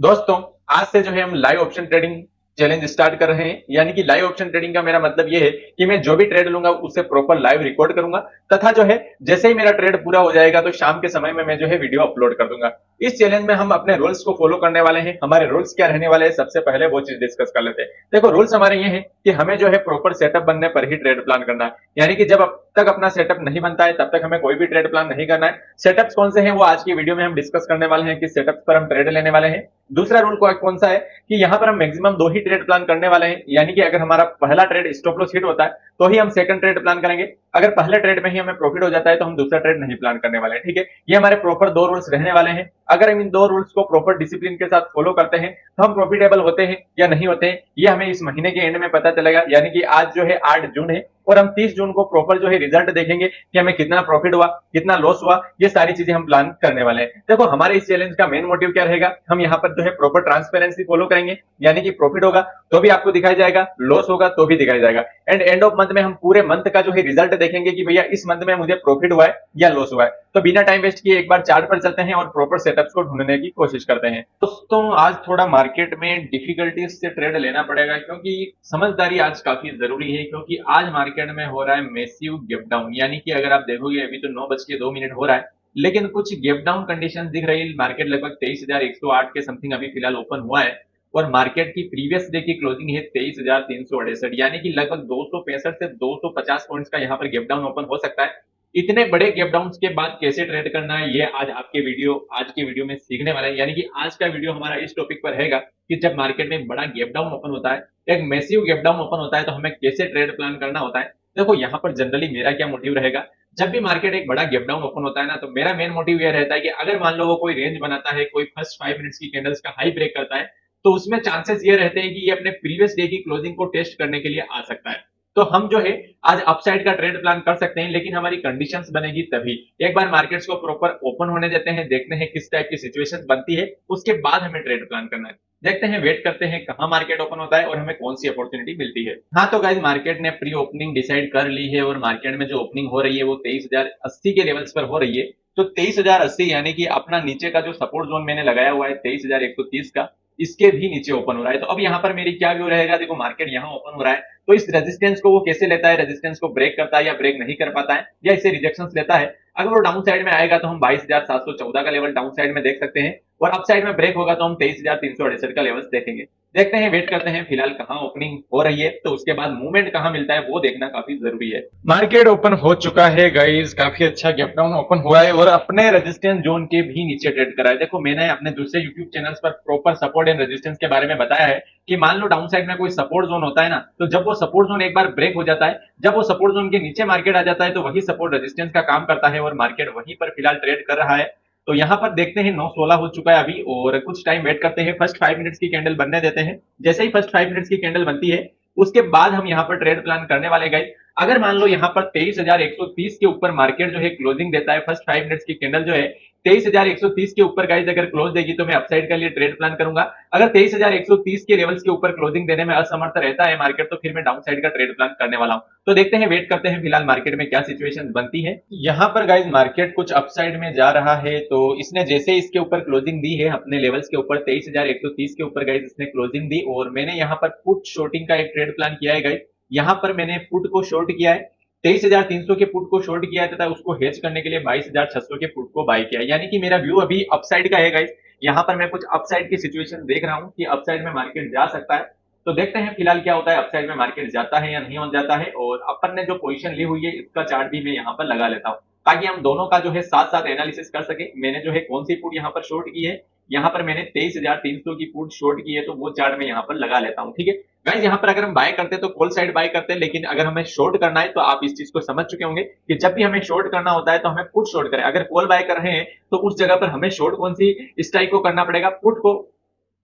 दोस्तों, आज से जो है हम live option trading challenge start कर रहे हैं। यानी कि लाइव ऑप्शन ट्रेडिंग का मेरा मतलब ये है कि मैं जो भी ट्रेड लूंगा उसे प्रॉपर लाइव रिकॉर्ड करूंगा तथा जो है जैसे ही मेरा ट्रेड पूरा हो जाएगा तो शाम के समय में मैं जो है वीडियो अपलोड कर दूंगा। इस चैलेंज में हम अपने रूल्स को फॉलो करने वाले हैं। हमारे रूल्स क्या रहने वाले हैं, सबसे पहले वो चीज डिस्कस कर लेते हैं। देखो, रूल्स हमारे ये हैं कि हमें जो है प्रॉपर सेटअप बनने पर ही ट्रेड प्लान करना है। यानी कि जब अब तक अपना सेटअप नहीं बनता है तब तक हमें कोई भी ट्रेड प्लान नहीं करना है। सेटअप्स कौन से हैं वो आज की वीडियो में हम डिस्कस करने वाले हैं कि सेटअप्स पर हम ट्रेड लेने वाले हैं। दूसरा रूल कौन सा है कि यहाँ पर हम मैक्सिमम दो ही ट्रेड प्लान करने वाले हैं। यानी कि अगर हमारा पहला ट्रेड स्टॉप लॉस हिट होता है तो ही हम सेकंड ट्रेड प्लान करेंगे। अगर पहले ट्रेड में ही हमें प्रॉफिट हो जाता है तो हम दूसरा ट्रेड नहीं प्लान करने वाले हैं। ठीक है, ये हमारे प्रॉपर दो रूल्स रहने वाले हैं। अगर हम इन दो रूल्स को प्रॉपर डिसिप्लिन के साथ फॉलो करते हैं तो हम प्रॉफिटेबल होते हैं या नहीं होते हैं ये हमें इस महीने के एंड में पता चलेगा। यानी कि आज जो है 8 जून है और हम 30 जून को प्रॉपर जो है रिजल्ट देखेंगे कि हमें कितना प्रॉफिट हुआ, कितना लॉस हुआ, ये सारी चीजें हम प्लान करने वाले हैं। देखो, हमारे इस चैलेंज का मेन मोटिव क्या रहेगा, हम यहाँ पर जो है प्रॉपर ट्रांसपेरेंसी फॉलो करेंगे। यानी कि प्रॉफिट होगा तो भी आपको दिखाया जाएगा, लॉस होगा तो भी दिखाया जाएगा। एंड एंड ऑफ मंथ में हम पूरे मंथ का जो है रिजल्ट देखेंगे कि भैया इस मंथ में मुझे प्रॉफिट हुआ है या लॉस हुआ है। तो बिना टाइम वेस्ट किए एक बार चार्ट पर चलते हैं और प्रॉपर सेटअप्स को ढूंढने की कोशिश करते हैं। दोस्तों, आज थोड़ा मार्केट में डिफिकल्टीज से ट्रेड लेना पड़ेगा क्योंकि समझदारी आज काफी जरूरी है। क्योंकि आज मार्केट में हो रहा है मैसिव गैप डाउन। यानी कि अगर आप देखोगे अभी तो 9:02 हो रहा है, लेकिन कुछ गैप डाउन कंडीशन दिख रही है। मार्केट लगभग 23,108 के समथिंग अभी फिलहाल ओपन हुआ है और मार्केट की प्रीवियस डे की क्लोजिंग है 23,368। यानी कि लगभग 265 से 250 पॉइंट्स का यहाँ पर गैप डाउन ओपन हो सकता है। इतने बड़े गैप डाउन के बाद कैसे ट्रेड करना है ये आज के वीडियो में सीखने वाला है। यानी कि आज का वीडियो हमारा इस टॉपिक पर रहेगा कि जब मार्केट में बड़ा गैप डाउन ओपन होता है, एक मैसिव गैप डाउन ओपन होता है, तो हमें कैसे ट्रेड प्लान करना होता है। देखो, यहाँ पर जनरली मेरा क्या मोटिव रहेगा, जब भी मार्केट एक बड़ा गैप डाउन ओपन होता है ना, तो मेरा मेन मोटिव यह रहता है कि अगर मान लो वो कोई रेंज बनाता है, कोई फर्स्ट 5 मिनट्स की कैंडल्स का हाई ब्रेक करता है, तो उसमें चांसेस ये रहते हैं कि ये अपने प्रीवियस डे की क्लोजिंग को टेस्ट करने के लिए आ सकता है। तो हम जो है आज अपसाइड का ट्रेड प्लान कर सकते हैं, लेकिन हमारी कंडीशंस बनेगी तभी। एक बार मार्केट्स को प्रॉपर ओपन होने देते हैं, देखते हैं किस टाइप की सिचुएशंस बनती है, उसके बाद हमें ट्रेड प्लान करना है। देखते हैं, वेट करते हैं कहाँ मार्केट ओपन होता है और हमें कौन सी अपॉर्चुनिटी मिलती है। हाँ तो गाइज, मार्केट ने प्री ओपनिंग डिसाइड कर ली है और मार्केट में जो ओपनिंग हो रही है वो 23,080 के लेवल्स पर हो रही है। तो 23,080 यानी कि अपना नीचे का जो सपोर्ट जोन मैंने लगाया हुआ है 23,130 का, इसके भी नीचे ओपन हो रहा है। तो अब यहाँ पर मेरी क्या व्यू रहेगा, देखो मार्केट यहाँ ओपन हो रहा है तो इस रेजिस्टेंस को वो कैसे लेता है, रेजिस्टेंस को ब्रेक करता है या ब्रेक नहीं कर पाता है या इसे रिजेक्शन लेता है। अगर वो डाउन साइड में आएगा तो हम 22,714 का लेवल डाउन साइड में देख सकते हैं और अप साइड में ब्रेक होगा तो हम 23,368 का लेवल देखेंगे। देखते हैं, वेट करते हैं फिलहाल कहाँ ओपनिंग हो रही है, तो उसके बाद मूवमेंट कहाँ मिलता है वो देखना काफी जरूरी है। मार्केट ओपन हो चुका है गाइस, काफी अच्छा गैप डाउन ओपन हुआ है और अपने रेजिस्टेंस जोन के भी नीचे ट्रेड करा है। देखो, मैंने अपने दूसरे यूट्यूब चैनल्स पर प्रॉपर सपोर्ट एंड रेजिस्टेंस के बारे में बताया है कि मान लो डाउन साइड में कोई सपोर्ट जोन होता है ना, तो जब वो सपोर्ट जोन एक बार ब्रेक हो जाता है, जब वो सपोर्ट जोन के नीचे मार्केट आ जाता है, तो वही सपोर्ट रेजिस्टेंस का काम करता है और मार्केट वहीं पर फिलहाल ट्रेड कर रहा है। तो यहाँ पर देखते हैं 9:16 हो चुका है अभी और कुछ टाइम वेट करते हैं, फर्स्ट 5 मिनट्स की कैंडल बनने देते हैं। जैसे ही फर्स्ट 5 मिनट्स की कैंडल बनती है उसके बाद हम यहाँ पर ट्रेड प्लान करने वाले गाइस। अगर मान लो यहाँ पर 23,130 के ऊपर मार्केट जो है क्लोजिंग देता है, फर्स्ट 5 मिनट्स की कैंडल जो है 23,130 के ऊपर गाइस अगर क्लोज देगी तो मैं अपसाइड के लिए ट्रेड प्लान करूंगा। अगर 23,130 के लेवल्स के ऊपर क्लोजिंग देने में असमर्थ रहता है मार्केट तो फिर मैं डाउन साइड का ट्रेड प्लान करने वाला हूं। तो देखते हैं, वेट करते हैं फिलहाल मार्केट में क्या सिचुएशन बनती है। यहाँ पर गाइस मार्केट कुछ अपसाइड में जा रहा है, तो इसने जैसे इसके ऊपर क्लोजिंग दी है अपने लेवल्स के ऊपर 23,130 के ऊपर गाइस इसने क्लोजिंग दी और मैंने यहाँ पर पुट शॉर्टिंग का एक ट्रेड प्लान किया है गाइस। यहाँ पर मैंने पुट को शॉर्ट किया है, 23,300 के पुट को शॉर्ट किया है तथा उसको हेज करने के लिए 22,600 के पुट को बाय किया है। यानी कि मेरा व्यू अभी अपसाइड का है गाइस। यहाँ पर मैं कुछ अपसाइड की सिचुएशन देख रहा हूँ कि अपसाइड में मार्केट जा सकता है। तो देखते हैं फिलहाल क्या होता है, अपसाइड में मार्केट जाता है या नहीं हो जाता है। और अपन ने जो पोजीशन ली हुई है इसका चार्ट भी मैं यहाँ पर लगा लेता हूँ ताकि हम दोनों का जो है साथ साथ एनालिसिस कर सके। मैंने जो है कौन सी पुट यहाँ पर शॉर्ट की है, यहाँ पर मैंने 23,300 की पुट शॉर्ट की है, तो वो चार्ट मैं यहाँ पर लगा लेता हूँ। ठीक है गाइस, यहाँ पर अगर हम बाय करते हैं तो कॉल साइड बाय करते हैं, लेकिन अगर हमें शॉर्ट करना है तो आप इस चीज को समझ चुके होंगे कि जब भी हमें शॉर्ट करना होता है तो हमें पुट शॉर्ट करें। अगर कॉल बाय कर रहे हैं तो उस जगह पर हमें शॉर्ट कौन सी स्ट्राइक को करना पड़ेगा, पुट को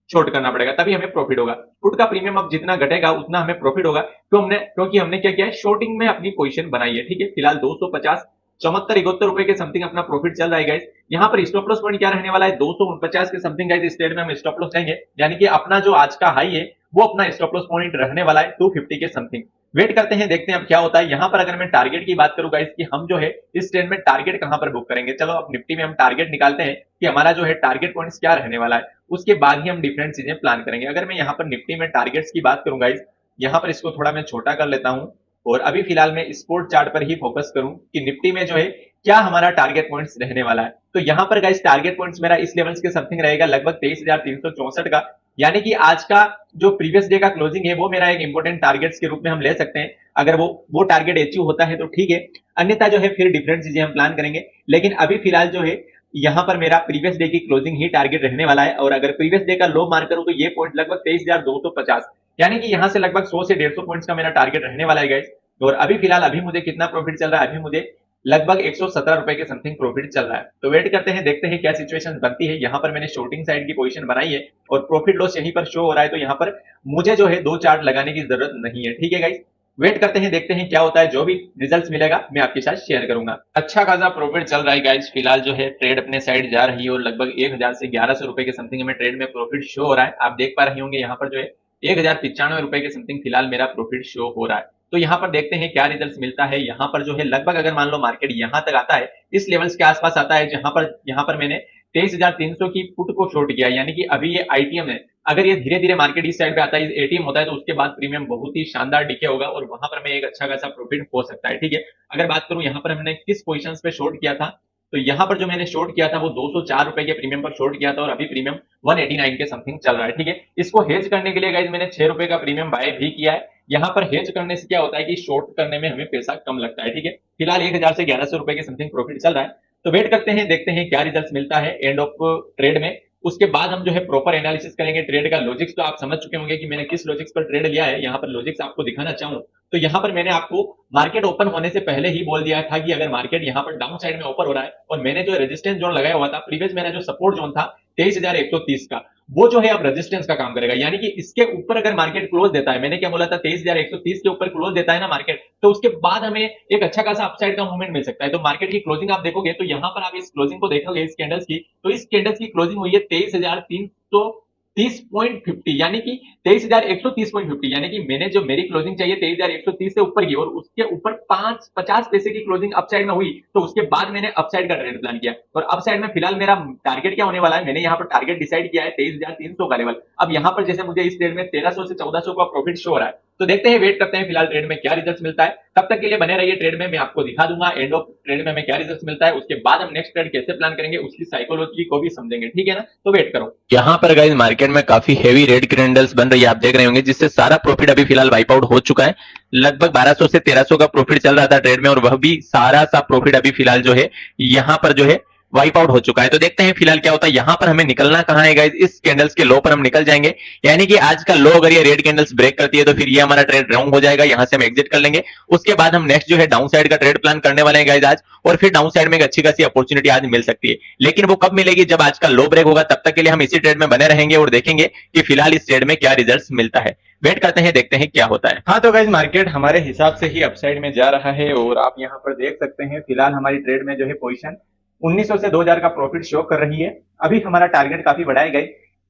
शॉर्ट करना पड़ेगा, तभी हमें प्रॉफिट होगा। पुट का प्रीमियम अब जितना घटेगा उतना हमें प्रॉफिट होगा क्योंकि हमने क्या किया है, शॉर्टिंग में अपनी पोजीशन बनाई है। ठीक है, फिलहाल 250 74 71 रुपए के समथिंग अपना प्रॉफिट चल रहा है गाइस। यहाँ पर स्टॉप लॉस पॉइंट क्या रहने वाला है, 249 के समथिंग गाइस। इस ट्रेड में हम स्टॉप लॉस लेंगे, यानी कि अपना जो आज का हाई है वो अपना स्टॉप लॉस पॉइंट रहने वाला है 250 के समथिंग। वेट करते हैं, देखते हैं अब क्या होता है। यहाँ पर अगर मैं टारगेट की बात करूँ गाइस कि हम जो है इस ट्रेड में टारगेट कहां पर बुक करेंगे, चलो अब निफ्टी में हम टारगेट निकालते हैं कि हमारा जो है टारगेट पॉइंट्स क्या रहने वाला है, उसके बाद ही हम डिफरेंट चीजें प्लान करेंगे। अगर मैं यहाँ पर निफ्टी में टारगेट्स की बात करूँ गाइस, यहाँ पर इसको थोड़ा मैं छोटा कर लेता हूँ और अभी फिलहाल मैं स्पोर्ट चार्ट पर ही फोकस करूं कि निफ्टी में जो है क्या हमारा टारगेट पॉइंट्स रहने वाला है। तो यहाँ पर गाइस टारगेट पॉइंट्स मेरा इस लेवल्स के समथिंग रहेगा, लगभग 23,364 का, यानी कि आज का जो प्रीवियस डे का क्लोजिंग है वो मेरा एक इंपॉर्टेंट टारगेट्स के रूप में हम ले सकते हैं। अगर वो टारगेट अचीव होता है तो ठीक है, अन्यथा जो है फिर डिफरेंट चीजें हम प्लान करेंगे। लेकिन अभी फिलहाल जो है यहाँ पर मेरा प्रीवियस डे की क्लोजिंग ही टारगेट रहने वाला है, और अगर प्रीवियस डे का लो मार्क करूं तो ये पॉइंट लगभग 23,250, यानी कि यहाँ से लगभग 100 से 150 पॉइंट्स का मेरा टारगेट रहने वाला है गाइस। और अभी फिलहाल अभी मुझे कितना प्रॉफिट चल रहा है, अभी मुझे लगभग 117 रुपए के समथिंग प्रॉफिट चल रहा है। तो वेट करते हैं, देखते हैं क्या सिचुएशन बनती है। यहाँ पर मैंने शॉर्टिंग साइड की पोजीशन बनाई है और प्रॉफिट लॉस यहीं पर शो हो रहा है, तो यहाँ पर मुझे जो है 2 चार्ट लगाने की जरूरत नहीं है, ठीक है गाइस। वेट करते हैं, देखते हैं क्या होता है, जो भी रिजल्ट्स मिलेगा मैं आपके साथ शेयर करूंगा। अच्छा खासा प्रॉफिट चल रहा है गाइस, फिलहाल जो है ट्रेड अपने साइड जा रही है और लगभग 1000 से 1100 रुपए के समथिंग हमें ट्रेड में प्रॉफिट शो हो रहा है। आप देख पा रहे होंगे यहाँ पर जो है 1095 रुपए के समथिंग फिलहाल मेरा प्रॉफिट शो हो रहा है। तो यहाँ पर देखते हैं क्या रिजल्ट मिलता है। यहाँ पर जो है लगभग अगर मान लो मार्केट यहाँ तक आता है, इस लेवल्स के आसपास आता है, जहां पर मैंने 23,300 की पुट को शॉर्ट किया, यानी कि अभी ये आईटीएम है। अगर ये धीरे धीरे मार्केट इस साइड पे आता है, एटीएम होता है, तो उसके बाद प्रीमियम बहुत ही शानदार डिके होगा और वहां पर मैं एक अच्छा खासा प्रॉफिट हो सकता है, ठीक है। अगर बात करूं यहाँ पर हमने किस पोजीशन पे शॉर्ट किया था, तो यहाँ पर जो मैंने शॉर्ट किया था वो 204 रुपए के प्रीमियम पर शॉर्ट किया था और अभी प्रीमियम 189 के समथिंग चल रहा है, ठीक है। इसको हेज करने के लिए गाइज मैंने 6 रुपए का प्रीमियम बाय भी किया है। यहाँ पर हेज करने से क्या होता है कि शॉर्ट करने में हमें पैसा कम लगता है, ठीक है। फिलहाल 1000 से 1100 रुपए के समथिंग प्रॉफिट चल रहा है। तो वेट करते हैं, देखते हैं क्या रिजल्ट मिलता है एंड ऑफ ट्रेड में। उसके बाद हम जो है प्रॉपर एनालिसिस करेंगे ट्रेड का। लॉजिक्स तो आप समझ चुके होंगे कि मैंने किस लॉजिक्स पर ट्रेड लिया है। यहाँ पर लॉजिक्स आपको दिखाना चाहूँ तो यहाँ पर मैंने आपको मार्केट ओपन होने से पहले ही बोल दिया था कि अगर मार्केट यहाँ पर डाउन साइड में ओपन हो रहा है, और मैंने जो रेजिस्टेंस जोन लगाया हुआ था प्रीवियस, मेरा जो सपोर्ट जोन था 23,130 का, वो जो है अब रेजिस्टेंस का काम करेगा। यानी कि इसके ऊपर अगर मार्केट क्लोज देता है, मैंने क्या बोला था, 23,130 के ऊपर क्लोज देता है ना मार्केट, तो उसके बाद हमें एक अच्छा खासा अपसाइड का मूवमेंट मिल सकता है। तो मार्केट की क्लोजिंग आप देखोगे तो यहाँ पर आप इस क्लोजिंग को देखोगे इस कैंडल्स की, तो इस कैंडल्स की क्लोजिंग हुई है 23,330.50, यानी कि 23,130.50, यानी कि मैंने जो मेरी क्लोजिंग चाहिए 23,130 से ऊपर की, और उसके ऊपर 50 पैसे की क्लोजिंग अपसाइड में हुई, तो उसके बाद मैंने अपसाइड का ट्रेड प्लान किया। और अपसाइड में फिलहाल मेरा टारगेट क्या होने वाला है, मैंने यहाँ पर टारगेट डिसाइड किया है 23,300 का लेवल। अब यहाँ पर जैसे मुझे इस ट्रेड में 1300 से 1400 का प्रॉफिट शो हो रहा है, तो देखते हैं, वेट करते हैं फिलहाल ट्रेड में क्या रिजल्ट मिलता है। तब तक के लिए बने रहिए ट्रेड में, मैं आपको दिखा दूंगा एंड ऑफ ट्रेड में हमें क्या रिजल्ट मिलता है। उसके बाद हम नेक्स्ट ट्रेड कैसे प्लान करेंगे उसकी साइकोलॉजी को भी समझेंगे, ठीक है ना। तो वेट करो। यहाँ पर गाइस मार्केट में काफी हेवी रेड कैंडल्स बन रही है, आप देख रहे होंगे, जिससे सारा प्रॉफिट अभी फिलहाल वाइप आउट हो चुका है। लगभग 1200 से 1300 का प्रॉफिट चल रहा था ट्रेड में, और वह भी सारा सा प्रॉफिट अभी फिलहाल जो है यहाँ पर जो है वाइप आउट हो चुका है। तो देखते हैं फिलहाल क्या होता है। यहाँ पर हमें निकलना कहाँ है गाइस, इस कैंडल्स के लो पर हम निकल जाएंगे, यानी कि आज का लो अगर ये रेड कैंडल्स ब्रेक करती है तो फिर ये हमारा ट्रेड रॉन्ग हो जाएगा, यहाँ से हम एग्जिट कर लेंगे। उसके बाद हम नेक्स्ट जो है डाउन साइड का ट्रेड प्लान करने वाले हैं गाइस आज, और फिर डाउन साइड में एक अच्छी खासी अपॉर्चुनिटी आज मिल सकती है। लेकिन वो कब मिलेगी, जब आज का लो ब्रेक होगा। तब तक के लिए हम इसी ट्रेड में बने रहेंगे और देखेंगे कि फिलहाल इस ट्रेड में क्या रिजल्ट मिलता है। वेट करते हैं, देखते हैं क्या होता है। हाँ तो गाइस मार्केट हमारे हिसाब से ही अपसाइड में जा रहा है, और आप यहाँ पर देख सकते हैं फिलहाल हमारी ट्रेड में जो है पोजीशन 1900 से 2000 का प्रॉफिट शो कर रही है। अभी हमारा टारगेट काफी बढ़ाया गई,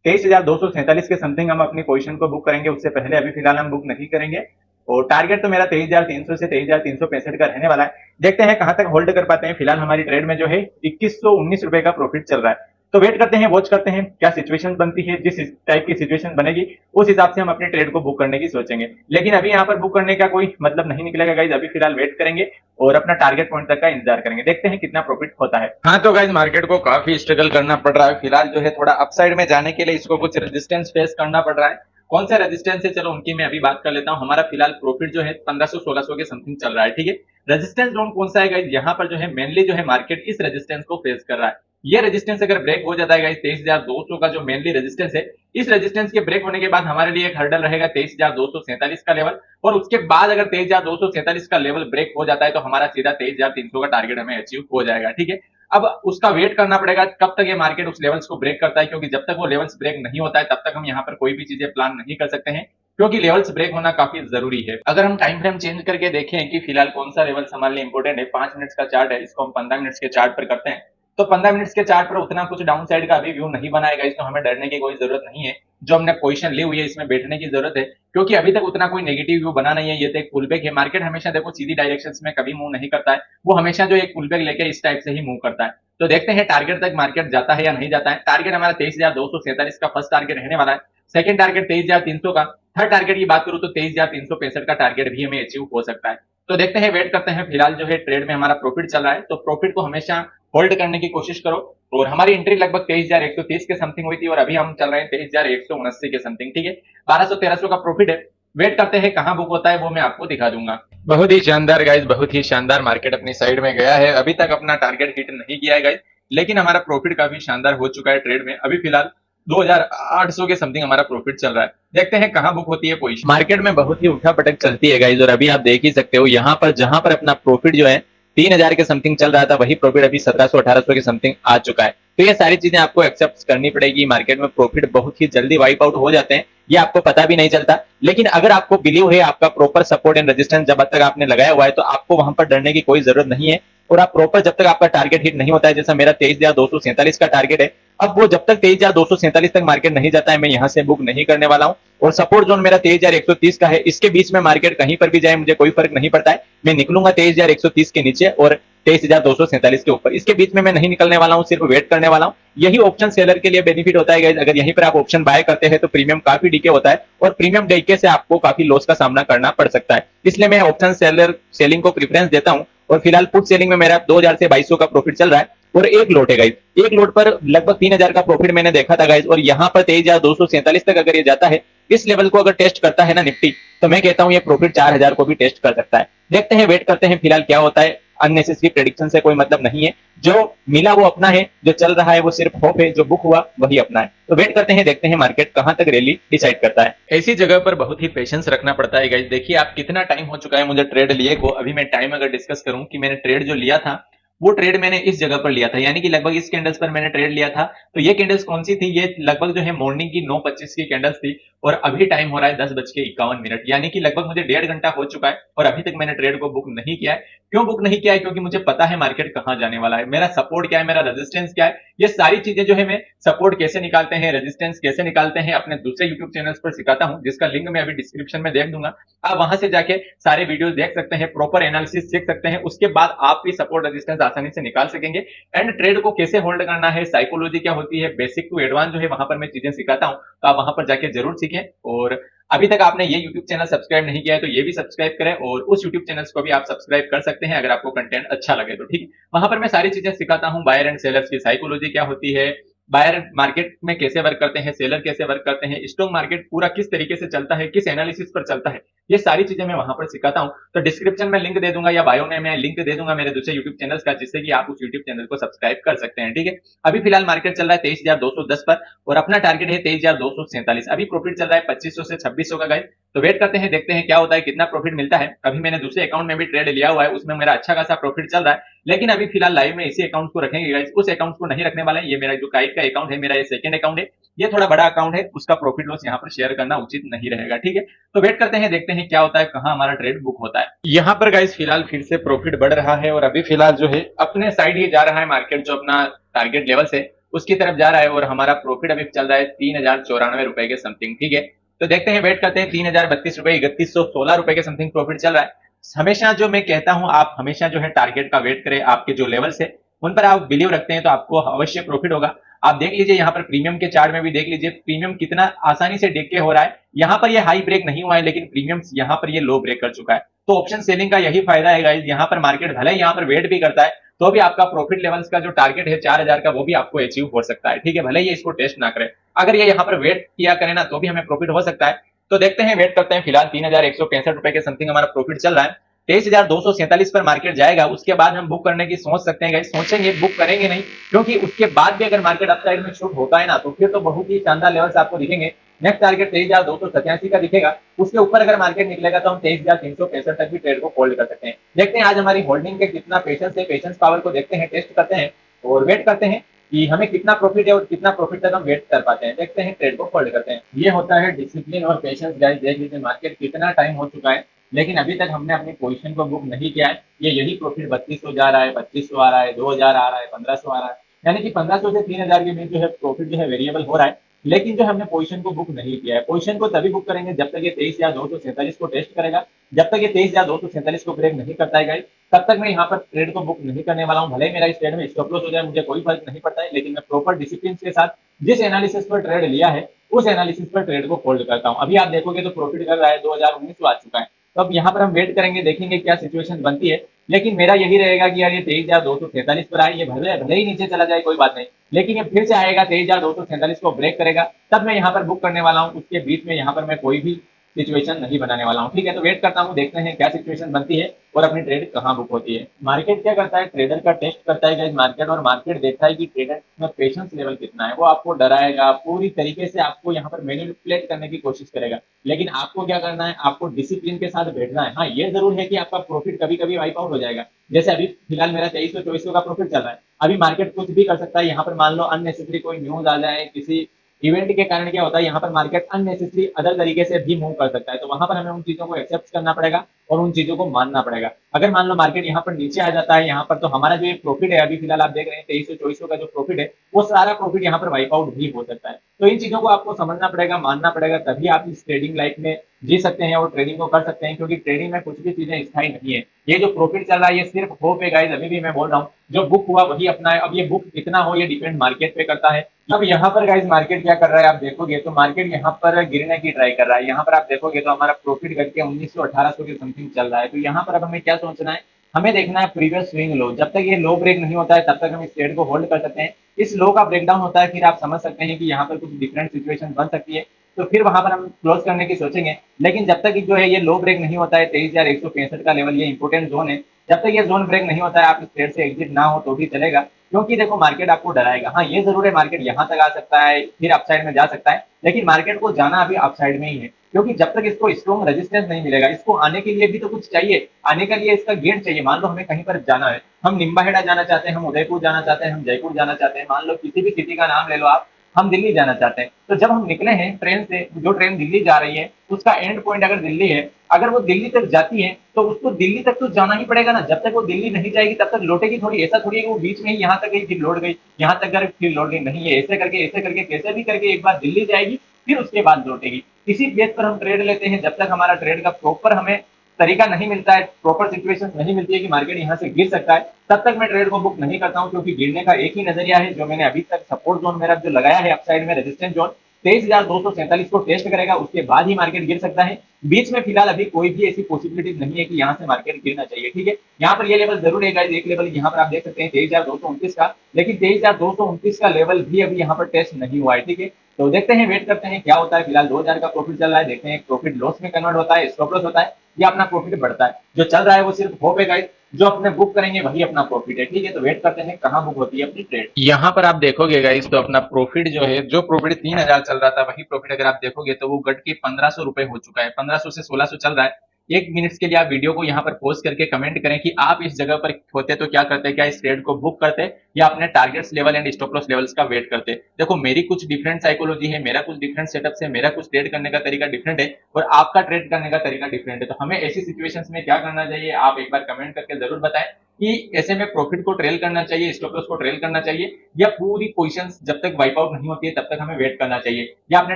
23,247 के समथिंग हम अपनी पोजीशन को बुक करेंगे, उससे पहले अभी फिलहाल हम बुक नहीं करेंगे। और टारगेट तो मेरा 23,300 से 23,365 का रहने वाला है। देखते हैं कहां तक होल्ड कर पाते हैं। फिलहाल हमारी ट्रेड में जो है 2119 रुपए का प्रॉफिट चल रहा है। तो वेट करते हैं, वॉच करते हैं क्या सिचुएशन बनती है। जिस टाइप की सिचुएशन बनेगी उस हिसाब से हम अपने ट्रेड को बुक करने की सोचेंगे, लेकिन अभी यहाँ पर बुक करने का कोई मतलब नहीं निकलेगा गाइज। अभी फिलहाल वेट करेंगे और अपना टारगेट पॉइंट तक का इंतजार करेंगे, देखते हैं कितना प्रॉफिट होता है। हाँ तो गाइज मार्केट को काफी स्ट्रगल करना पड़ रहा है फिलहाल, जो है थोड़ा अपसाइड में जाने के लिए इसको कुछ रेजिस्टेंस फेस करना पड़ रहा है। कौन सा रेजिस्टेंस है, चलो उनकी मैं अभी बात कर लेता हूँ। हमारा फिलहाल प्रॉफिट जो है 1500-1600 के समथिंग चल रहा है, ठीक है। रेजिस्टेंस जोन कौन सा है गाइज, यहाँ पर जो है मेनली जो है मार्केट इस रेजिस्टेंस को फेस कर रहा है। ये रेजिस्टेंस अगर ब्रेक हो जाता है गाइस 23,200 का जो मेनली रेजिस्टेंस है, इस रेजिस्टेंस के ब्रेक होने के बाद हमारे लिए एक हर्डल रहेगा 23,247 का लेवल, और उसके बाद अगर 23,247 का लेवल ब्रेक हो जाता है तो हमारा सीधा 23,300 का टारगेट हमें अचीव हो जाएगा, ठीक है। अब उसका वेट करना पड़ेगा कब तक ये मार्केट उस लेवल्स को ब्रेक करता है, क्योंकि जब तक वो लेवल्स ब्रेक नहीं होता है तब तक हम यहाँ पर कोई भी चीजें प्लान नहीं कर सकते हैं, क्योंकि लेवल्स ब्रेक होना काफी जरूरी है। अगर हम टाइम फ्रेम चेंज करके देखें कि फिलहाल कौन सा लेवल्स हमारे लिए इंपॉर्टेंट है, 5 मिनट्स का चार्ट है, इसको हम 15 मिनट्स के चार्ट पर करते हैं। तो 15 मिनट्स के चार्ट पर उतना कुछ डाउन साइड का अभी व्यू नहीं बना है गाइस, तो हमें डरने की कोई जरूरत नहीं है। जो हमने पोजीशन ली हुई है इसमें बैठने की जरूरत है, क्योंकि अभी तक उतना कोई नेगेटिव व्यू बना नहीं है। ये तो एक पुल बैक है। मार्केट हमेशा देखो सीधी डायरेक्शंस में कभी मूव नहीं करता है, वो हमेशा जो एक पुल बैक लेके इस टाइप से ही मूव करता है। तो देखते हैं टारगेट तक मार्केट जाता है या नहीं जाता है। टारगेट हमारा 23,247 का फर्स्ट टारगेट रहने वाला है। सेकंड टारगेट 23,300 का। थर्ड टारगेट की बात करूं तो 23,365 का टारगेट भी हमें अचीव हो सकता है। तो देखते हैं, वेट करते हैं। फिलहाल जो है ट्रेड में हमारा प्रॉफिट चल रहा है, तो प्रॉफिट को हमेशा होल्ड करने की कोशिश करो। और हमारी एंट्री लगभग 23,130 के समथिंग हुई थी और अभी हम चल रहे हैं 23,179 के समथिंग। ठीक है, 1200-1300 का प्रॉफिट है। वेट करते हैं कहां बुक होता है, वो मैं आपको दिखा दूंगा। बहुत ही शानदार गाइस, बहुत ही शानदार मार्केट अपनी साइड में गया है। अभी तक अपना टारगेट हिट नहीं किया है गाइस, लेकिन हमारा प्रॉफिट काफी शानदार हो चुका है ट्रेड में। अभी फिलहाल 2,800 के समथिंग हमारा प्रॉफिट चल रहा है। देखते हैं कहां बुक होती है पोजीशन। मार्केट में बहुत ही उठा पटक चलती है गाइस, और अभी आप देख ही सकते हो यहाँ पर जहां पर अपना प्रॉफिट जो है 3,000 के समथिंग चल रहा था, वही प्रॉफिट अभी 1,700-1,800 के समथिंग आ चुका है। तो ये सारी चीजें आपको एक्सेप्ट करनी पड़ेगी। मार्केट में प्रॉफिट बहुत ही जल्दी वाइप आउट हो जाते हैं, ये आपको पता भी नहीं चलता। लेकिन अगर आपको बिलीव है, आपका प्रॉपर सपोर्ट एंड रेजिस्टेंस जब तक आपने लगाया हुआ है, तो आपको वहां पर डरने की कोई जरूरत नहीं है। और आप प्रॉपर जब तक आपका टारगेट हिट नहीं होता है, जैसा मेरा 23,247 का टारगेट है, अब वो जब तक 23,247 तक मार्केट नहीं जाता है, मैं यहां से बुक नहीं करने वाला हूं। और सपोर्ट जोन मेरा 23,130 का है, इसके बीच में मार्केट कहीं पर भी जाए मुझे कोई फर्क नहीं पड़ता है। मैं निकलूंगा 23,130 के नीचे और 23,247 के ऊपर। इसके बीच में मैं नहीं निकलने वाला हूं, सिर्फ वेट करने वाला हूं। यही ऑप्शन सेलर के लिए बेनिफिट होता है गाइस। अगर यहीं पर आप ऑप्शन बाय करते हैं तो प्रीमियम काफी डीके होता है, और प्रीमियम डीके से आपको काफी लॉस का सामना करना पड़ सकता है। इसलिए मैं ऑप्शन सेलर सेलिंग को प्रेफरेंस देता हूं। और फिलहाल पुट सेलिंग में मेरा 2,000 से 2,200 का प्रॉफिट चल रहा है, और एक लोट है गाइस। एक लोट पर लगभग 3,000 का प्रॉफिट मैंने देखा था गाइस, और यहाँ पर 23,247 तक अगर ये जाता है, इस लेवल को अगर टेस्ट करता है ना निफ्टी, तो मैं कहता हूं ये प्रॉफिट 4,000 को भी टेस्ट कर सकता है। देखते हैं, वेट करते हैं फिलहाल क्या होता है। अननेसेसरी प्रेडिक्शन से कोई मतलब नहीं है। जो मिला वो अपना है, जो चल रहा है वो सिर्फ होप है, जो बुक हुआ वही अपना है। तो वेट करते हैं, देखते हैं मार्केट कहां तक रैली डिसाइड करता है। ऐसी जगह पर बहुत ही पेशेंस रखना पड़ता है गाइस। देखिए आप कितना टाइम हो चुका है मुझे ट्रेड लिए को। अभी मैं टाइम अगर डिस्कस करूं कि मैंने ट्रेड जो लिया था, वो ट्रेड मैंने इस जगह पर लिया था, यानी कि लगभग इस कैंडल्स पर मैंने ट्रेड लिया था। तो ये कैंडल्स कौन सी थी? ये लगभग जो है मॉर्निंग की 9:25 की कैंडल्स थी, और अभी टाइम हो रहा है 10:51, यानी कि लगभग मुझे 1.5 घंटा हो चुका है और अभी तक मैंने ट्रेड को बुक नहीं किया है। क्यों बुक नहीं किया है? क्योंकि मुझे पता है मार्केट कहां जाने वाला है, मेरा सपोर्ट क्या है, मेरा रेजिस्टेंस क्या है। ये सारी चीजें जो है, मैं सपोर्ट कैसे निकालते हैं, रेजिस्टेंस कैसे निकालते हैं, अपने दूसरे यूट्यूब चैनल्स पर सिखाता हूं, जिसका लिंक मैं अभी डिस्क्रिप्शन में देख दूंगा। आप वहां से जाके सारे वीडियोस देख सकते हैं, प्रॉपर एनालिसिस सीख सकते हैं। उसके बाद आप भी सपोर्ट रेजिस्टेंस आसानी से निकाल सकेंगे। एंड ट्रेड को कैसे होल्ड करना है, साइकोलॉजी क्या होती है, बेसिक टू एडवांस जो है वहां पर मैं चीजें सिखाता हूं। तो आप वहां पर जाके जरूर सीखें। और अभी तक आपने ये यूट्यूब चैनल सब्सक्राइब नहीं किया है तो ये भी सब्सक्राइब करें, और उस यूट्यूब चैनल को भी आप सब्सक्राइब कर सकते हैं अगर आपको कंटेंट अच्छा लगे तो। ठीक है, वहां पर मैं सारी चीजें सिखाता हूं। बायर एंड सेलर्स की साइकोलॉजी क्या होती है, बायर मार्केट में कैसे वर्क करते हैं, सेलर कैसे वर्क करते हैं, स्टॉक मार्केट पूरा किस तरीके से चलता है, किस एनालिसिस पर चलता है, ये सारी चीजें मैं वहां पर सिखाता हूं। तो डिस्क्रिप्शन में लिंक दे दूंगा या बायो में मैं लिंक दे दूंगा मेरे दूसरे यूट्यूब चैनल का, जिससे कि आप उस यूट्यूब चैनल को सब्सक्राइब कर सकते हैं। ठीक है, अभी फिलहाल मार्केट चल रहा है 23,210 पर, और अपना टारगेट है 23,247। अभी प्रॉफिट चल रहा है 2,500 से 2,600 का गाइस। तो वेट करते हैं, देखते हैं क्या होता है, कितना प्रॉफिट मिलता है। अभी मैंने दूसरे अकाउंट में भी ट्रेड लिया हुआ है, उसमें मेरा अच्छा खासा प्रॉफिट चल रहा है। लेकिन अभी फिलहाल लाइव में इसी अकाउंट को रखेंगे गाइस, उस अकाउंट को नहीं रखने वाले हैं। ये मेरा जो काइट का अकाउंट है, मेरा ये सेकंड अकाउंट है, ये थोड़ा बड़ा अकाउंट है, उसका प्रॉफिट लॉस यहाँ पर शेयर करना उचित नहीं रहेगा। ठीक है, तो वेट करते हैं, देखते हैं क्या होता है, कहां हमारा ट्रेड बुक होता है। यहाँ पर गाइस फिलहाल फिर से प्रॉफिट बढ़ रहा है, और अभी फिलहाल जो है अपने साइड ही जा रहा है मार्केट, जो अपना टारगेट लेवल से उसकी तरफ जा रहा है। और हमारा प्रॉफिट अभी चल रहा है 3,094 रुपए के समथिंग। ठीक है, तो देखते हैं, वेट करते हैं। 3,032 रुपए, 3,116 रुपए के समथिंग प्रॉफिट चल रहा है। हमेशा जो मैं कहता हूं, आप हमेशा जो है टारगेट का वेट करें। आपके जो लेवल्स है उन पर आप बिलीव रखते हैं तो आपको अवश्य प्रॉफिट होगा। आप देख लीजिए, यहाँ पर प्रीमियम के चार्ट में भी देख लीजिए, प्रीमियम कितना आसानी से डिके हो रहा है। यहाँ पर ये हाई ब्रेक नहीं हुआ है, लेकिन प्रीमियम यहाँ पर ये लो ब्रेक कर चुका है। तो ऑप्शन सेलिंग का यही फायदा है गाइस। यहाँ पर मार्केट भले ही यहाँ पर वेट भी करता है, तो भी आपका प्रॉफिट लेवल्स का जो टारगेट है 4,000 का, वो भी आपको अचीव हो सकता है। ठीक है, भले ही इसको टेस्ट ना करे, अगर ये यहाँ पर वेट किया करे ना, तो भी हमें प्रॉफिट हो सकता है। तो देखते हैं, वेट करते हैं। फिलहाल 3,165 रुपए के समथिंग हमारा प्रॉफिट चल रहा है। 23,247 पर मार्केट जाएगा, उसके बाद हम बुक करने की सोच सकते हैं गाइस। सोचेंगे, बुक करेंगे नहीं, क्योंकि उसके बाद भी अगर मार्केट अपसाइड में शूट होता है ना, तो फिर तो बहुत ही शानदार लेवल्स आपको दिखेंगे। नेक्स्ट टारगेट 23,287 का दिखेगा। उसके ऊपर अगर मार्केट निकलेगा तो हम 23,365 तक भी ट्रेड को होल्ड कर सकते हैं। देखते हैं आज हमारी होल्डिंग के कितना पेशेंस है, पेशेंस पावर को देखते हैं, टेस्ट करते हैं, और वेट करते हैं कि हमें कितना प्रॉफिट है और कितना प्रॉफिट तक हम वेट कर पाते हैं। देखते हैं, ट्रेड को होल्ड करते हैं। ये होता है डिसिप्लिन और पेशेंस गाइस। देख लीजिए मार्केट कितना टाइम हो चुका है, लेकिन अभी तक हमने अपनी पोजीशन को बुक नहीं किया है। ये यही प्रॉफिट 3,200 जा रहा है, 2,500 आ रहा है, 2,000 आ रहा है, 1,500 आ रहा है। यानी कि 1500 से 3000 के बीच जो है प्रॉफिट जो है वेरिएबल हो रहा है। लेकिन जो हमने पोजीशन को बुक नहीं किया है, पोजीशन को तभी बुक करेंगे जब तक ये 23,247 को टेस्ट करेगा। जब तक ये 23,247 को ब्रेक नहीं करता है गाइस, तब तक मैं यहाँ पर ट्रेड को बुक नहीं करने वाला हूँ। भले ही मेरा इस ट्रेड में स्टॉप लॉस हो जाए, मुझे कोई फर्क नहीं पड़ता है, लेकिन मैं प्रॉपर डिसिप्लिन के साथ जिस एनालिसिस पर ट्रेड लिया है उस एनालिसिस पर ट्रेड को होल्ड करता हूँ। अभी आप देखोगे तो प्रॉफिट कर रहा है, 2019 को आ चुका है। तो अब यहाँ पर हम वेट करेंगे, देखेंगे क्या सिचुएशन बनती है। लेकिन मेरा यही रहेगा कि यार ये 23,247 पर आए, ये भले भले ही नीचे चला जाए कोई बात नहीं, लेकिन ये फिर से आएगा 23,247 को ब्रेक करेगा, तब मैं यहाँ पर बुक करने वाला हूँ। उसके बीच में यहाँ पर मैं कोई भी सिचुएशन नहीं बनाने वाला हूँ। ठीक है, तो वेट करता हूँ, देखते हैं क्या सिचुएशन बनती है और अपनी ट्रेड कहाँ बुक होती है। मार्केट क्या करता है, ट्रेडर का टेस्ट करता है गाइस मार्केट, और मार्केट देखता है कि ट्रेडर में पेशेंस लेवल कितना है। वो आपको डराएगा, पूरी तरीके से आपको यहाँ पर मैनिपुलेट करने की कोशिश करेगा, लेकिन आपको क्या करना है, आपको डिसिप्लिन के साथ बैठना है। हाँ, ये जरूर है कि आपका प्रॉफिट कभी कभी वाइप आउट हो जाएगा। जैसे अभी फिलहाल मेरा 2324 का प्रॉफिट चल रहा है। अभी मार्केट कुछ भी कर सकता है, यहाँ पर मान लो अननेसेसरी कोई न्यूज आ जाए, किसी इवेंट के कारण क्या होता है, यहाँ पर मार्केट अननेसेसरी अदर तरीके से भी मूव कर सकता है। तो वहां पर हमें उन चीजों को एक्सेप्ट करना पड़ेगा और उन चीजों को मानना पड़ेगा। अगर मान लो मार्केट यहाँ पर नीचे आ जाता है यहाँ पर, तो हमारा जो ये प्रॉफिट है, अभी फिलहाल आप देख रहे हैं 2324 का जो प्रॉफिट है, वो सारा प्रॉफिट यहाँ पर वाइप आउट भी हो सकता है। तो इन चीजों को आपको समझना पड़ेगा, मानना पड़ेगा, तभी आप इस ट्रेडिंग लाइफ में जी सकते हैं और ट्रेडिंग को कर सकते हैं। क्योंकि ट्रेडिंग में कुछ भी चीजें स्थायी नहीं है। ये जो प्रॉफिट चल रहा है ये सिर्फ होप है गाइस, अभी भी मैं बोल रहा हूँ, जो बुक हुआ वही अपना है। अब ये बुक कितना हो ये डिपेंड मार्केट पे करता है। अब यहाँ पर गाइस मार्केट क्या कर रहा है, आप देखोगे तो मार्केट यहाँ पर गिरने की ट्राई कर रहा है। यहाँ पर आप देखोगे तो हमारा प्रॉफिट करके 1900-1800 के समथिंग चल रहा है। तो यहाँ पर अब हमें क्या सोचना है, हमें देखना है प्रीवियस स्विंग लो। जब तक ये लो ब्रेक नहीं होता है तब तक हम इस ट्रेड को होल्ड कर सकते हैं। इस लो का ब्रेकडाउन होता है, फिर आप समझ सकते हैं कि यहाँ पर कुछ डिफरेंट सिचुएशन बन सकती है, तो फिर वहां पर हम क्लोज करने की सोचेंगे। लेकिन जब तक जो है ये लो ब्रेक नहीं होता है, 23,165 का लेवल, ये इंपोर्टेंट जोन है, जब तक ये जोन ब्रेक नहीं होता है आप इस ट्रेड से एग्जिट ना हो तो भी चलेगा। क्योंकि देखो मार्केट आपको डराएगा। हाँ, ये जरूर है, मार्केट यहाँ तक आ सकता है, फिर अपसाइड में जा सकता है, लेकिन मार्केट को जाना अभी अपसाइड में ही है। क्योंकि जब तक इसको स्ट्रॉन्ग रेजिस्टेंस नहीं मिलेगा, इसको आने के लिए भी तो कुछ चाहिए, आने के लिए इसका गेट चाहिए। मान लो हमें कहीं पर जाना है, हम निम्बाहेड़ा जाना चाहते हैं, हम उदयपुर जाना चाहते हैं, हम जयपुर जाना चाहते हैं, मान लो किसी भी सिटी का नाम ले लो आप, हम दिल्ली जाना चाहते हैं। तो जब हम निकले हैं ट्रेन से, जो ट्रेन दिल्ली जा रही है उसका एंड पॉइंट अगर दिल्ली है, अगर वो दिल्ली तक जाती है तो उसको दिल्ली तक तो जाना ही पड़ेगा ना। जब तक वो दिल्ली नहीं जाएगी तब तक लौटेगी थोड़ी। ऐसा थोड़ी है कि वो बीच में ही यहाँ तक गई फिर लौट गई, यहाँ तक गई फिर लौट गई, नहीं है। ऐसे करके कैसे भी करके एक बार दिल्ली जाएगी, फिर उसके बाद लौटेगी। इसी बेस पर हम ट्रेड लेते हैं। जब तक हमारा ट्रेड का प्रॉपर हमें तरीका नहीं मिलता है, प्रॉपर सिचुएशन नहीं मिलती है कि मार्केट यहाँ से गिर सकता है, तब तक मैं ट्रेड को बुक नहीं करता हूँ। क्योंकि गिरने का एक ही नजरिया है जो मैंने अभी तक सपोर्ट जोन मेरा जो लगाया है अपसाइड में, रेजिस्टेंस जोन 23,247 को टेस्ट करेगा, उसके बाद ही मार्केट गिर सकता है। बीच में फिलहाल अभी कोई भी ऐसी पॉसिबिलिटी नहीं है कि यहाँ से मार्केट गिरना चाहिए। ठीक है, यहाँ पर ये लेवल जरूर है गाइस, एक लेवल यहाँ पर आप देख सकते हैं 23,229 का, लेकिन 23,229 का लेवल भी अभी यहाँ पर टेस्ट नहीं हुआ है। ठीक है, तो देखते हैं, वेट करते हैं क्या होता है। फिलहाल 2000 का प्रॉफिट चल रहा है, देखते हैं प्रॉफिट लॉस में कन्वर्ट होता है, स्टॉप लॉस होता है, या अपना प्रॉफिट बढ़ता है। जो चल रहा है वो सिर्फ होप है गाइस, जो अपने बुक करेंगे वही अपना प्रॉफिट है। ठीक है, तो वेट करते हैं कहाँ बुक होती है अपनी ट्रेड। यहाँ पर आप देखोगे गाइस तो अपना प्रॉफिट जो है, जो प्रॉफिट 3000 चल रहा था वही प्रॉफिट अगर आप देखोगे तो वो घट के 1500 रुपए हो चुका है। 1500 से 1600 चल रहा है। एक मिनट के लिए आप वीडियो को यहाँ पर पॉज करके कमेंट करें कि आप इस जगह पर होते तो क्या करते, क्या इस ट्रेड को बुक करते या अपने targets level and stop loss levels का वेट करते। देखो मेरी कुछ डिफरेंट साइकोलॉजी है, मेरा कुछ डिफरेंट सेटअप है, मेरा कुछ ट्रेड करने का तरीका डिफरेंट है और आपका ट्रेड करने का तरीका डिफरेंट है। तो हमें ऐसी सिचुएशंस में क्या करना चाहिए, आप एक बार कमेंट करके जरूर बताएं कि ऐसे में प्रॉफिट को ट्रेल करना चाहिए, स्टॉप लॉस को ट्रेल करना चाहिए, या पूरी पोजीशंस जब तक वाइप आउट नहीं होती है तब तक हमें वेट करना चाहिए, या अपने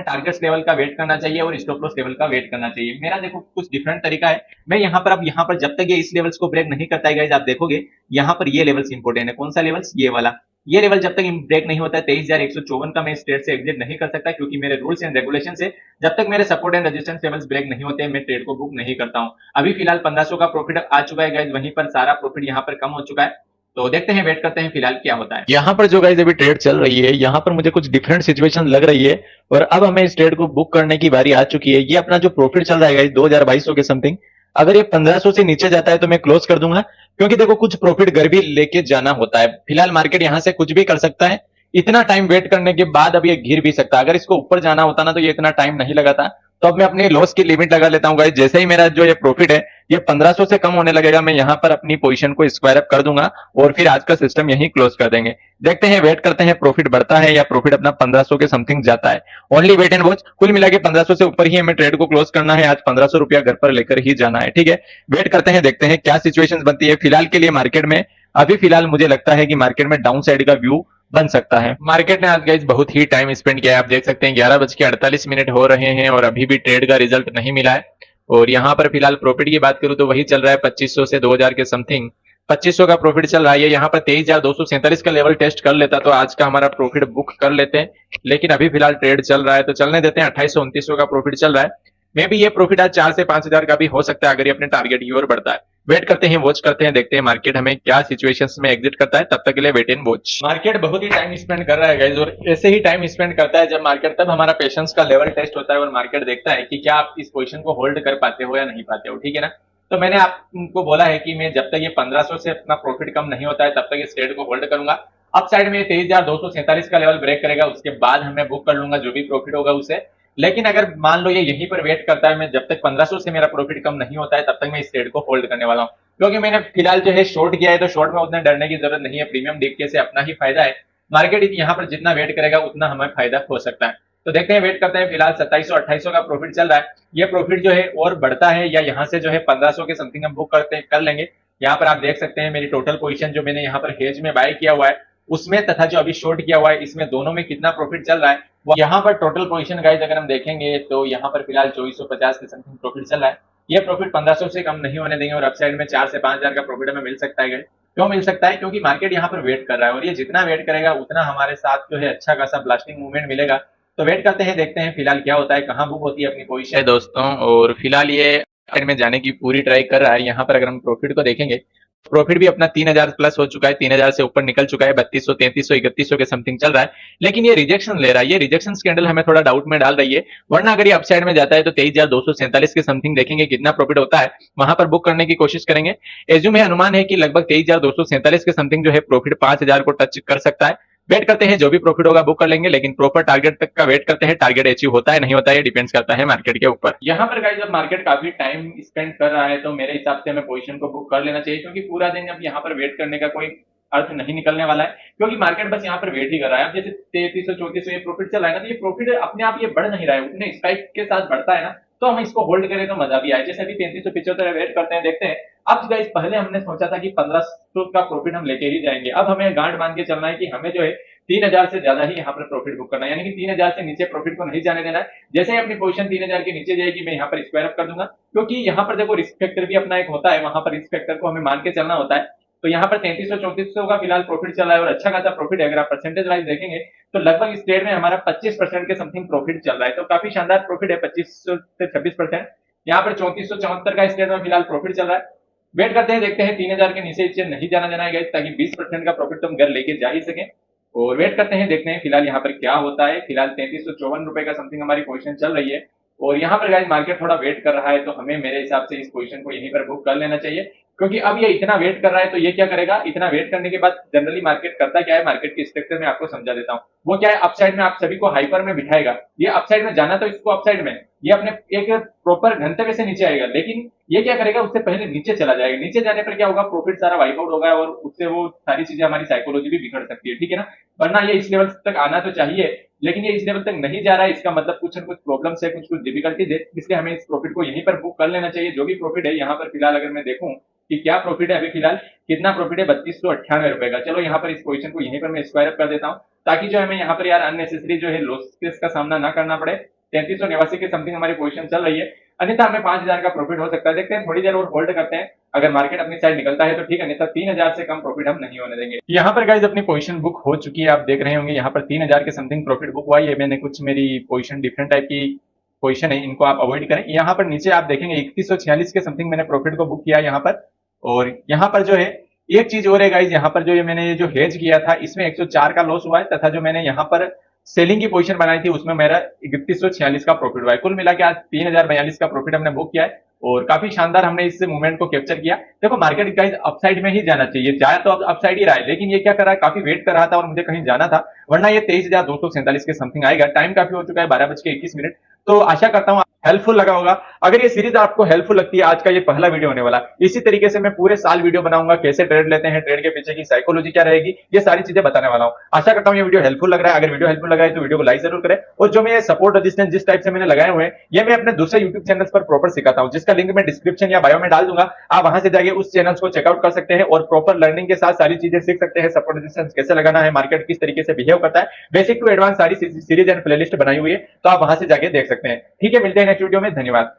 टारगेट्स लेवल का वेट करना चाहिए और स्टॉप लॉस लेवल का वेट करना चाहिए। मेरा देखो कुछ डिफरेंट तरीका है। मैं यहाँ पर अब यहाँ पर जब तक ये इस लेवल्स को ब्रेक नहीं करता है गाइस, आप देखोगे यहाँ पर ये लेवल्स इंपॉर्टेंट है। कौन सा लेवल्स, ये वाला, ये लेवल जब तक ब्रेक नहीं होता है 23,154 का, मैं इस ट्रेड से एग्जिट नहीं कर सकता, क्योंकि मेरे रूल्स एंड रेगुलेशन से जब तक मेरे support and resistance levels break नहीं होते मैं ट्रेड को बुक नहीं करता हूं। अभी फिलहाल 1500 का प्रॉफिट आ चुका है गाइस, वहीं पर सारा प्रॉफिट यहाँ पर कम हो चुका है। तो देखते हैं, वेट करते हैं फिलहाल क्या होता है। यहाँ पर जो गाइस अभी ट्रेड चल रही है, यहाँ पर मुझे कुछ डिफरेंट सिचुएशन लग रही है और अब हमें इस ट्रेड को बुक करने की बारी आ चुकी है। ये अपना जो प्रॉफिट चल रहा है गाइस 2200 के समथिंग, अगर ये 1500 से नीचे जाता है तो मैं क्लोज कर दूंगा। क्योंकि देखो कुछ प्रॉफिट घर भी लेके जाना होता है। फिलहाल मार्केट यहाँ से कुछ भी कर सकता है, इतना टाइम वेट करने के बाद अब ये गिर भी सकता है। अगर इसको ऊपर जाना होता ना तो ये इतना टाइम नहीं लगा था। तो अब मैं अपनी लॉस की लिमिट लगा लेता हूँ गाइस। जैसे ही मेरा जो ये प्रॉफिट है ये 1500 से कम होने लगेगा, मैं यहाँ पर अपनी पोजीशन को स्क्वायर अप कर दूंगा और फिर आज का सिस्टम यहीं क्लोज कर देंगे। देखते हैं, वेट करते हैं, प्रॉफिट बढ़ता है या प्रॉफिट अपना 1500 के समथिंग जाता है। Only wait and watch. कुल मिला के 1500 से ऊपर ही हमें ट्रेड को क्लोज करना है। आज 1500 रुपया घर पर लेकर ही जाना है। ठीक है, वेट करते हैं, देखते हैं क्या सिचुएशन बनती है। फिलहाल के लिए मार्केट में अभी फिलहाल मुझे लगता है कि मार्केट में डाउन साइड का व्यू बन सकता है। मार्केट ने आज गाइस बहुत ही टाइम स्पेंड किया है, आप देख सकते हैं 11:48 हो रहे हैं और अभी भी ट्रेड का रिजल्ट नहीं मिला है। और यहाँ पर फिलहाल प्रॉफिट की बात करूं तो वही चल रहा है 2500 से 2000 के समथिंग। 2500 का प्रॉफिट चल रहा है, यहाँ पर 23,247 का लेवल टेस्ट कर लेता तो आज का हमारा प्रॉफिट बुक कर लेते हैं, लेकिन अभी फिलहाल ट्रेड चल रहा है तो चलने देते हैं। 2829 का प्रॉफिट चल रहा है, मे भी ये प्रॉफिट आज 4 से 5000 का भी हो सकता है अगर ये अपने टारगेट की ओर बढ़ता है। वेट करते हैं, वॉच करते हैं, देखते हैं मार्केट हमें क्या सिचुएशंस में एग्जिट करता है। तब तक के लिए वेट एंड वॉच। मार्केट बहुत ही टाइम स्पेंड कर रहा है गाइस, और ऐसे ही टाइम स्पेंड करता है जब मार्केट, तब हमारा पेशेंस का लेवल टेस्ट होता है और मार्केट देखता है कि क्या आप इस पोजीशन को होल्ड कर पाते हो या नहीं पाते हो, ठीक है ना। तो मैंने आपको बोला है कि मैं जब तक ये 1500 से अपना प्रॉफिट कम नहीं होता है तब तक इस ट्रेड को होल्ड करूंगा। अप साइड में 23,247 का लेवल ब्रेक करेगा, उसके बाद हमें बुक कर लूंगा जो भी प्रॉफिट होगा उसे। लेकिन अगर मान लो ये यहीं पर वेट करता है, मैं जब तक 1500 से मेरा प्रॉफिट कम नहीं होता है तब तक मैं इस ट्रेड को होल्ड करने वाला हूँ, क्योंकि मैंने फिलहाल जो है शॉर्ट किया है तो शॉर्ट में उतना डरने की जरूरत नहीं है। प्रीमियम डीके से अपना ही फायदा है, मार्केट यहाँ पर जितना वेट करेगा उतना हमें फायदा हो सकता है। तो देखते हैं, वेट करते हैं। फिलहाल 2700-2800 का प्रॉफिट चल रहा है, ये प्रॉफिट जो है और बढ़ता है या यहाँ से जो है 1500 के समथिंग हम बुक कर लेंगे। यहाँ पर आप देख सकते हैं मेरी टोटल पोजीशन जो मैंने यहाँ पर हेज में बाय किया हुआ है उसमें, तथा जो अभी शॉर्ट किया हुआ है इसमें, दोनों में कितना प्रॉफिट चल रहा है। यहाँ पर टोटल पोजीशन गाइस अगर हम देखेंगे तो यहाँ पर फिलहाल 2450 के समथिंग प्रॉफिट चल रहा है। ये प्रॉफिट 1500 से कम नहीं होने देंगे और अपसाइड में 4 से 5000 का प्रॉफिट हमें मिल सकता है। क्यों मिल सकता है? क्योंकि मार्केट यहाँ पर वेट कर रहा है और ये जितना वेट करेगा उतना हमारे साथ जो है अच्छा खासा ब्लास्टिंग मूवमेंट मिलेगा। तो वेट करते हैं, देखते हैं फिलहाल क्या होता है, कहाँ बुक होती है अपनी पोजीशन दोस्तों। और फिलहाल ये में जाने की पूरी ट्राई कर रहा है। यहाँ पर अगर हम प्रॉफिट को देखेंगे, प्रॉफिट भी अपना 3000 प्लस हो चुका है, 3000 से ऊपर निकल चुका है, 3200, 3300, 3100 के समथिंग चल रहा है। लेकिन ये रिजेक्शन ले रहा है, ये रिजेक्शन कैंडल हमें थोड़ा डाउट में डाल रही है। वरना अगर ये अपसाइड में जाता है तो 23,247 के समथिंग देखेंगे कितना प्रॉफिट होता है, वहां पर बुक करने की कोशिश करेंगे। एज्यूम है, अनुमान है कि लगभग 23,247 के समथिंग जो है प्रॉफिट 5000 को टच कर सकता है। वेट करते हैं, जो भी प्रॉफिट होगा बुक कर लेंगे, लेकिन प्रॉपर टारगेट तक का वेट करते हैं। टारगेट अचीव होता है नहीं होता है डिपेंड्स करता है मार्केट के ऊपर। यहाँ पर गाइस जब मार्केट काफी टाइम स्पेंड कर रहा है तो मेरे हिसाब से हमें पोजीशन को बुक कर लेना चाहिए, क्योंकि पूरा दिन अब यहाँ पर वेट करने का कोई अर्थ नहीं निकलने वाला है, क्योंकि मार्केट बस यहाँ पर वेट ही कर रहा है। अब जैसे 3300-3400 ये प्रॉफिट चल रहा है ना, तो ये प्रॉफिट अपने आप ये बढ़ नहीं रहा है, उतने स्पाइक के साथ बढ़ता है ना, तो हम इसको होल्ड करें तो मजा भी आए। जैसे अभी 3375 वेट करते हैं, देखते हैं। अब गाइस पहले हमने सोचा था कि 1500 का प्रॉफिट हम लेके ही जाएंगे, अब हमें गांड बांध के चलना है कि हमें जो है 3000 से ज्यादा ही यहाँ पर प्रॉफिट बुक करना है, यानी कि 3000 से नीचे प्रॉफिट को नहीं जाने देना है। जैसे ही अपनी पोजीशन 3000 के नीचे जाएगी मैं यहाँ पर स्क्वायर अप कर दूंगा, क्योंकि यहाँ पर देखो रिस्क फैक्टर भी अपना एक होता है, वहां पर रिस्क फैक्टर को हमें मान के चलना होता है। तो यहाँ पर 3300-3400 का फिलहाल प्रॉफिट चल रहा है और अच्छा खासा प्रॉफिट है। अगर आप परसेंटेज वाइज देखेंगे तो लगभग इस ट्रेड में हमारा 25% के समथिंग प्रॉफिट चल रहा है, तो काफी शानदार प्रॉफिट है, 25 से 26%। यहाँ पर 3474 का इस ट्रेड में फिलहाल प्रॉफिट चल रहा है। वेट करते हैं, देखते हैं 3000 के नीचे नहीं जाना देना है, ताकि 20% का प्रॉफिट तो हम घर लेके जा ही सके। और वेट करते हैं, देखते हैं फिलहाल यहाँ पर क्या होता है। फिलहाल 3354 रुपए का समथिंग हमारी पोजीशन चल रही है और यहाँ पर गाइस मार्केट थोड़ा वेट कर रहा है, तो हमें मेरे हिसाब से इस पोजीशन को यहीं पर बुक कर लेना चाहिए, क्योंकि अब ये इतना वेट कर रहा है तो ये क्या करेगा, इतना वेट करने के बाद जनरली मार्केट करता क्या है, मार्केट की स्ट्रक्चर में आपको समझा देता हूँ। वो क्या है, अपसाइड में आप सभी को हाइपर में बिठाएगा। ये अपसाइड में जाना तो इसको अपसाइड में, ये अपने एक प्रॉपर गंतव्य से नीचे आएगा, लेकिन ये क्या करेगा, उससे पहले नीचे चला जाएगा। नीचे जाने पर क्या होगा, प्रॉफिट सारा वाइप आउट होगा और उससे वो सारी चीजें, हमारी साइकोलॉजी भी बिगड़ सकती है, ठीक है ना। वरना ये इस लेवल तक आना तो चाहिए, लेकिन ये इस लेवल तक नहीं जा रहा है, इसका मतलब कुछ न कुछ प्रॉब्लम है, कुछ कुछ डिफिकल्टीज है, इसलिए हमें इस प्रॉफिट को यहीं पर बुक कर लेना चाहिए। जो भी प्रॉफिट है यहाँ पर फिलहाल अगर मैं देखूं कि क्या प्रॉफिट है, अभी फिलहाल कितना प्रॉफिट है, 3298 रुपए का। चलो यहाँ पर इस पोजीशन को यहीं पर मैं स्क्वायर अप कर देता हूँ, ताकि जो हमें यहाँ पर यार अननेसेसरी जो है लॉसेस का सामना ना करना पड़े। 3389 के समथिंग हमारी पोजीशन चल रही है, अन्यथा हमें 5000 का प्रॉफिट हो सकता है। देखते हैं, थोड़ी देर और होल्ड करते हैं, अगर मार्केट अपनी साइड निकलता है तो ठीक है, अन्यथा 3000 से कम प्रॉफिट हम नहीं होने देंगे। यहाँ पर गाइस अपनी पोजीशन बुक हो चुकी है, आप देख रहे होंगे यहाँ पर 3000 के समथिंग प्रॉफिट बुक हुआ है। मैंने कुछ मेरी पोजीशन डिफरेंट टाइप की पोजीशन है, इनको आप अवॉइड करें। यहाँ पर नीचे आप देखेंगे 3146 के समथिंग मैंने प्रॉफिट को बुक किया यहाँ पर। और यहाँ पर जो है एक चीज और है गाइस, यहाँ पर जो ये मैंने जो हेज किया था इसमें 104 का लॉस हुआ है, तथा जो मैंने यहाँ पर सेलिंग की पोजीशन बनाई थी उसमें मेरा 3146 का प्रॉफिट हुआ है। कुल मिला के आज 3042 का प्रॉफिट हमने बुक किया है और काफी शानदार हमने इस मूवमेंट को कैप्चर किया। देखो मार्केट गाइस अपसाइड में ही जाना चाहिए, जाए तो अब अपसाइड ही रहा है, लेकिन ये क्या कर रहा है, काफी वेट कर रहा था और मुझे कहीं जाना था, वरना ये 23,247 के समथिंग आएगा। टाइम काफी हो चुका है, 12:21। तो आशा करता हूँ हेल्पफुल लगा होगा। अगर ये सीरीज आपको हेल्पफुल लगती है, आज का ये पहला वीडियो होने वाला, इसी तरीके से मैं पूरे साल वीडियो बनाऊंगा, कैसे ट्रेड लेते हैं, ट्रेड के पीछे की साइकोलॉजी क्या रहेगी, ये सारी चीजें बताने वाला हूं। आशा करता हूं ये वीडियो हेल्पफुल लग रहा है। अगर वीडियो हेल्पफुल लग रहा है तो वीडियो को लाइक जरूर करें, और जो मैं सपोर्ट रेजिस्टेंस जिस टाइप से मैंने लगाए हुए हैं, ये मैं अपने दूसरे यूट्यूब चैनल पर प्रॉपर सिखाता हूं, जिसका लिंक मैं डिस्क्रिप्शन या बायो में डाल दूंगा। आप वहां से जाके उस चैनल को चेकआउट कर सकते हैं और प्रॉपर लर्निंग के साथ सारी चीजें सीख सकते हैं। सपोर्ट रेजिस्टेंस कैसे लगाना है, मार्केट किस तरीके से बिहेव करता है, बेसिक टू एडवांस सारी सीरीज एंड प्लेलिस्ट बनाई हुई है, तो आप वहां से जाके देख सकते हैं। ठीक है, मिलते हैं नेक्स्ट वीडियो में। धन्यवाद।